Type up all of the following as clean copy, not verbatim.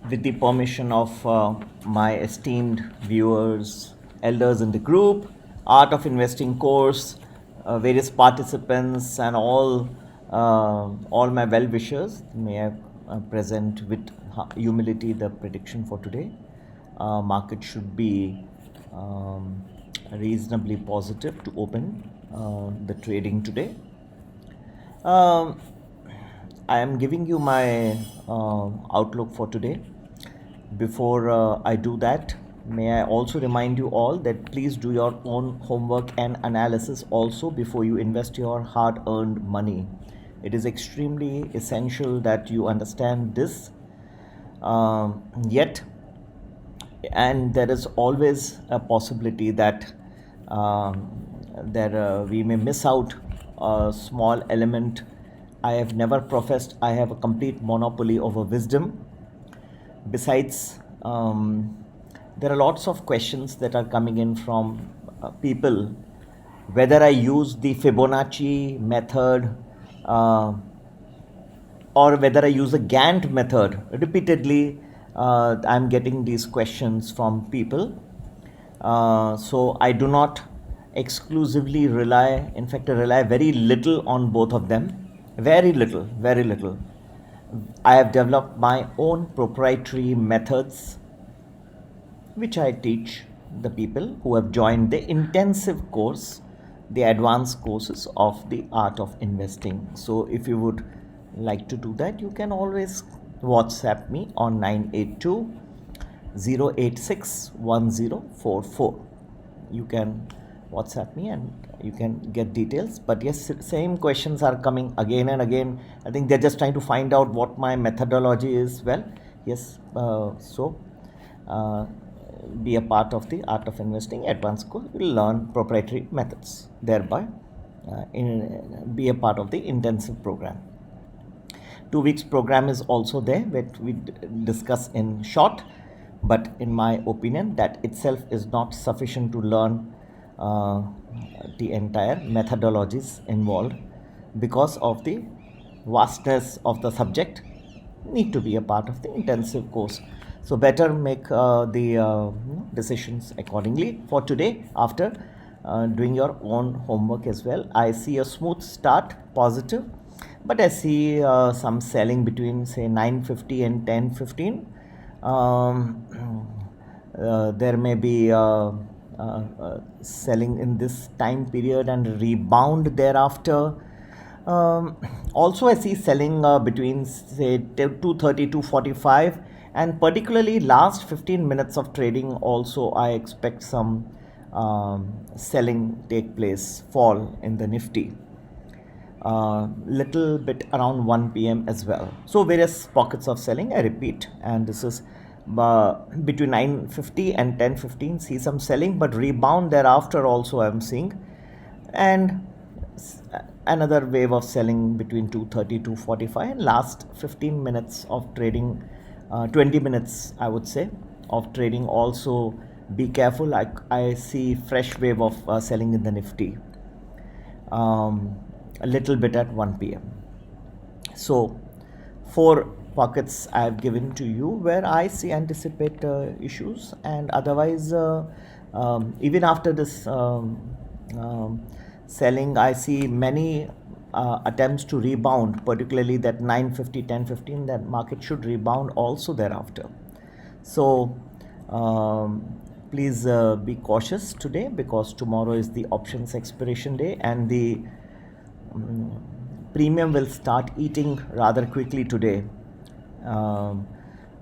With the permission of my esteemed viewers, elders in the group, Art of Investing course, various participants, and all my well wishers, may I present with humility the prediction for today. Market should be um, reasonably positive to open the trading today. Um, I am giving you my outlook for today. Before I do that, may I also remind you all that please do your own homework and analysis also before you invest your hard earned money. It is extremely essential that you understand this. Yet, and there is always a possibility that we may miss out a small element. I have never professed I have a complete monopoly over wisdom. Besides, there are lots of questions that are coming in from people whether I use the Fibonacci method uh, or whether I use a Gantt method. Repeatedly, I'm getting these questions from people. So I do not exclusively rely, in fact, I rely very little on both of them. Very little, very little. I have developed my own proprietary methods which I teach the people who have joined the intensive course, the advanced courses of the art of investing. So, if you would like to do that, you can always WhatsApp me on 982 086 1044. You can WhatsApp me and you can get details. But yes, same questions are coming again and again. I think they're just trying to find out what my methodology is. Well, yes, uh, be a part of the Art of Investing advanced course. You'll learn proprietary methods, thereby be a part of the intensive program. 2 weeks program is also there, which we discuss in short, but in my opinion that itself is not sufficient to learn the entire methodologies involved, because of the vastness of the subject need to be a part of the intensive course. So better make the decisions accordingly for today after doing your own homework as well. I see a smooth start, positive, but I see some selling between say 9:50 and 10:15. There may be selling in this time period and rebound thereafter. Also, I see selling between say 2:30 to 45, and particularly last 15 minutes of trading. Also, I expect some selling take place, fall in the Nifty. Little bit around 1 p.m. as well. So various pockets of selling. I repeat, and this is between 9:50 and 10:15. See some selling, but rebound thereafter also I'm seeing, and another wave of selling between 2:30 to 45, and last 15 minutes of trading, 20 minutes I would say of trading also. Be careful. I see fresh wave of selling in the Nifty. A little bit at 1 p.m. So, 4 pockets I have given to you where I see anticipate issues, and otherwise, even after this selling, I see many attempts to rebound, particularly that 9:50, 10:15, that market should rebound also thereafter. So, please be cautious today, because tomorrow is the options expiration day, and the premium will start eating rather quickly today.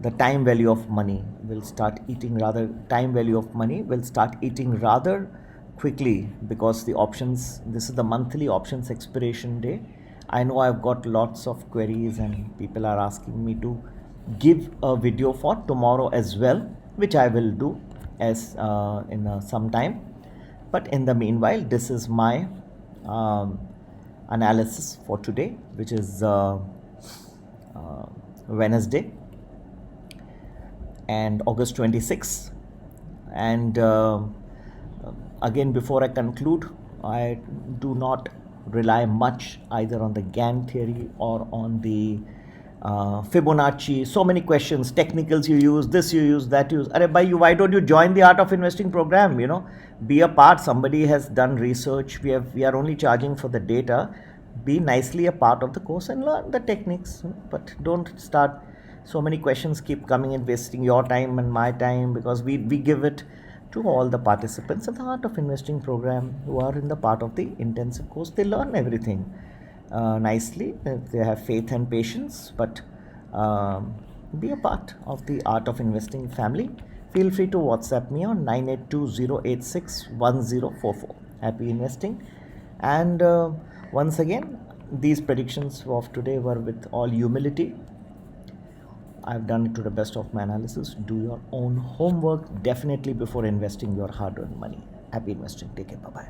The time value of money will start eating rather quickly, because the options, this is the monthly options expiration day. I know I've got lots of queries and people are asking me to give a video for tomorrow as well, which I will do as in some time. But in the meanwhile, this is my analysis for today, which is Wednesday and August 26th. And again, before I conclude, I do not rely much either on the Gantt theory or on the Fibonacci, so many questions, technicals you use, this you use, that you use. Arey bhai, why don't you join the Art of Investing program? Be a part. Somebody has done research. We are only charging for the data. Be nicely a part of the course and learn the techniques. But don't start. So many questions keep coming and wasting your time and my time, because we give it to all the participants in the Art of Investing program who are in the part of the intensive course. They learn everything nicely. They have faith and patience, but be a part of the Art of Investing family. Feel free to WhatsApp me on 982-086-1044. Happy investing. And once again, these predictions of today were with all humility. I've done it to the best of my analysis. Do your own homework definitely before investing your hard earned money. Happy investing. Take care. Bye bye.